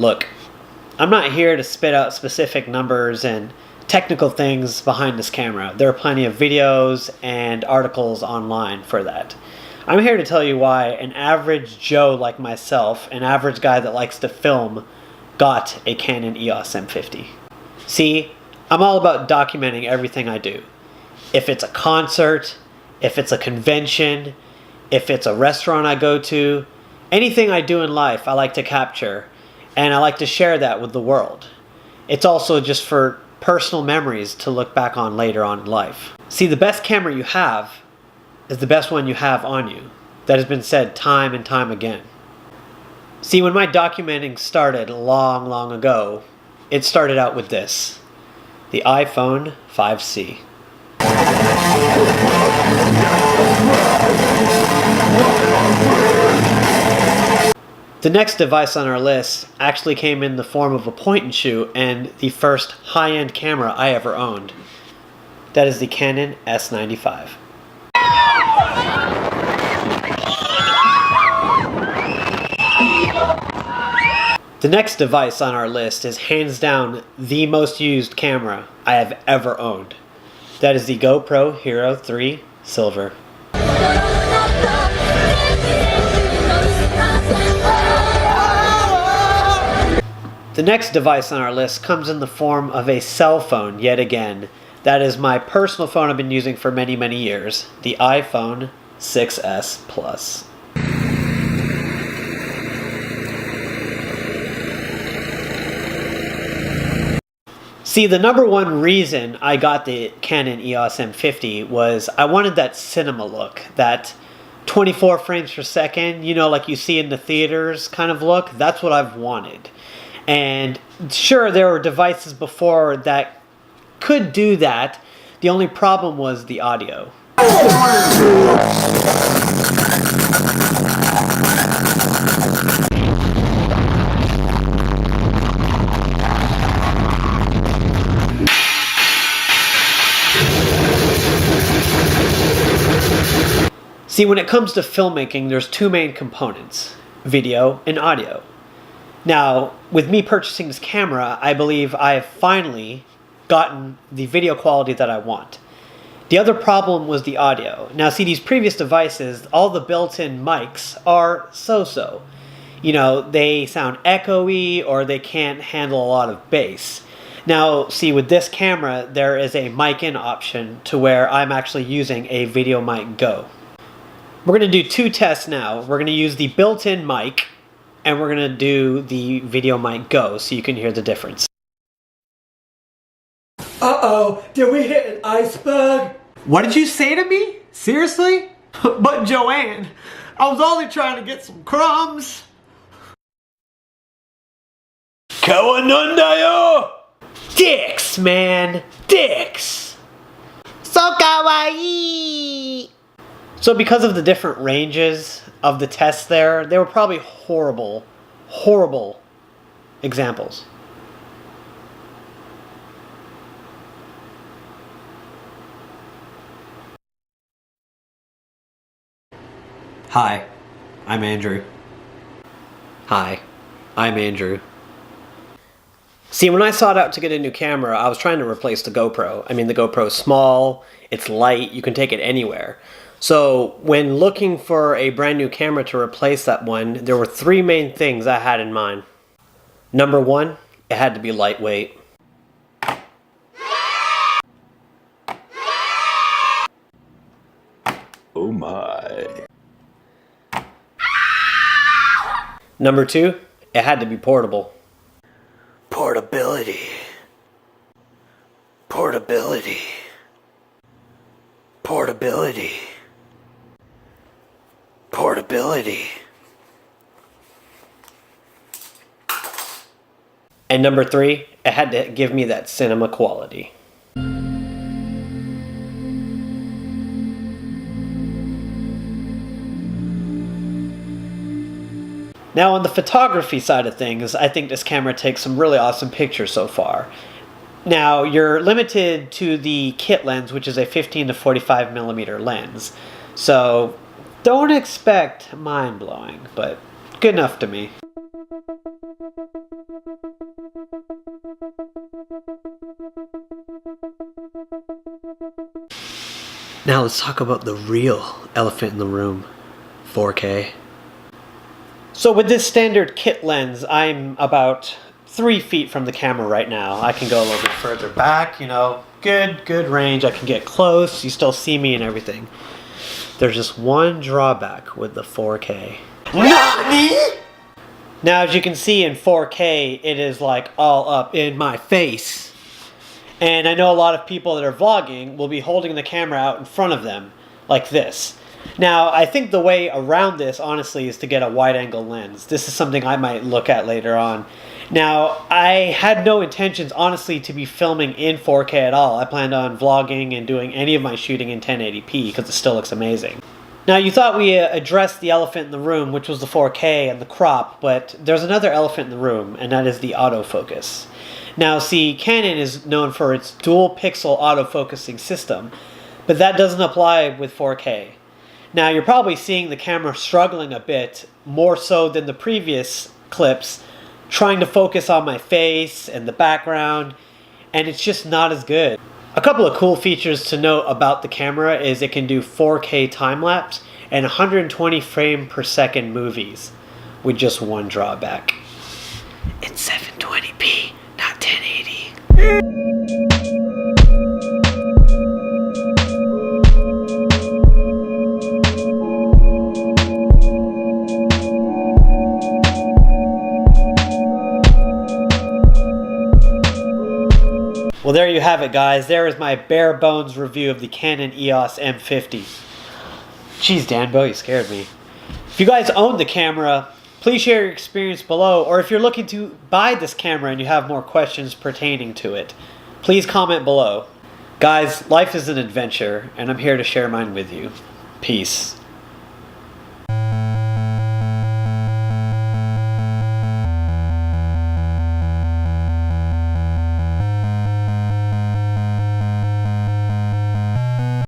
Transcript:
Look, I'm not here to spit out specific numbers and technical things behind this camera. There are plenty of videos and articles online for that. I'm here to tell you why an average Joe like myself, an average guy that likes to film, got a Canon EOS M50. See, I'm all about documenting everything I do. If it's a concert, if it's a convention, if it's a restaurant I go to, anything I do in life I like to capture, and I like to share that with the world. It's also just for personal memories to look back on later on in life. See, the best camera you have is the best one you have on you. That has been said time and time again. See, when my documenting started long ago, it started out with this, the iPhone 5C. The next device on our list actually came in the form of a point and shoot and the first high-end camera I ever owned. That is the Canon S95. The next device on our list is hands down the most used camera I have ever owned. That is the GoPro Hero 3 Silver. The next device on our list comes in the form of a cell phone yet again. That is my personal phone I've been using for many years, the iPhone 6s Plus. See, the number one reason I got the Canon EOS M50 was I wanted that cinema look, that 24 frames per second, you know, like you see in the theaters kind of look. That's what I've wanted. And sure, there were devices before that could do that. The only problem was the audio. See, when it comes to filmmaking, there's two main components, video and audio. Now, with me purchasing this camera, I believe I have finally gotten the video quality that I want. The other problem was the audio. Now, see, these previous devices, all the built-in mics are so-so. You know, they sound echoey or they can't handle a lot of bass. Now, see, with this camera, there is a mic-in option to where I'm actually using a video mic Go. We're going to do two tests now. We're going to use the built-in mic, and we're going to do the video mic Go so you can hear the difference. Uh-oh, did we hit an iceberg? What did you say to me? Seriously? But Joanne, I was only trying to get some crumbs. Kawanondayo! Dicks, man! Dicks! So kawaii! So because of the different ranges of the tests there, they were probably horrible examples. Hi, I'm Andrew. Hi, I'm Andrew. See, when I sought out to get a new camera, I was trying to replace the GoPro. I mean, the GoPro is small, it's light, you can take it anywhere. So when looking for a brand new camera to replace that one, there were three main things I had in mind. Number one, it had to be lightweight. Oh my. Number two, it had to be portable. Portability. Portability. Portability. Portability. And number three, it had to give me that cinema quality. Now on the photography side of things, I think this camera takes some really awesome pictures so far. Now you're limited to the kit lens, which is a 15 to 45 millimeter lens. So don't expect mind-blowing, but good enough to me. Now let's talk about the real elephant in the room, 4K. So with this standard kit lens, I'm about 3 feet from the camera right now. I can go a little bit further back, you know, good range. I can get close, you still see me and everything. There's just one drawback with the 4K. NANI?! Now as you can see in 4K, it is like all up in my face. And I know a lot of people that are vlogging will be holding the camera out in front of them, like this. Now, I think the way around this, honestly, is to get a wide-angle lens. This is something I might look at later on. Now, I had no intentions, honestly, to be filming in 4K at all. I planned on vlogging and doing any of my shooting in 1080p because it still looks amazing. Now, you thought we addressed the elephant in the room, which was the 4K and the crop, but there's another elephant in the room, and that is the autofocus. Now, see, Canon is known for its dual-pixel autofocusing system, but that doesn't apply with 4K. Now, you're probably seeing the camera struggling a bit, more so than the previous clips, trying to focus on my face and the background, and it's just not as good. A couple of cool features to note about the camera is it can do 4K time-lapse and 120 frame per second movies, with just one drawback. It's 720p, not 1080. Well, there you have it, guys. There is my bare bones review of the Canon Eos M50. Jeez, Danbo, you scared me. If you guys own the camera, please share your experience below, or if you're looking to buy this camera and you have more questions pertaining to it, please comment below. Guys, life is an adventure, and I'm here to share mine with you. Peace.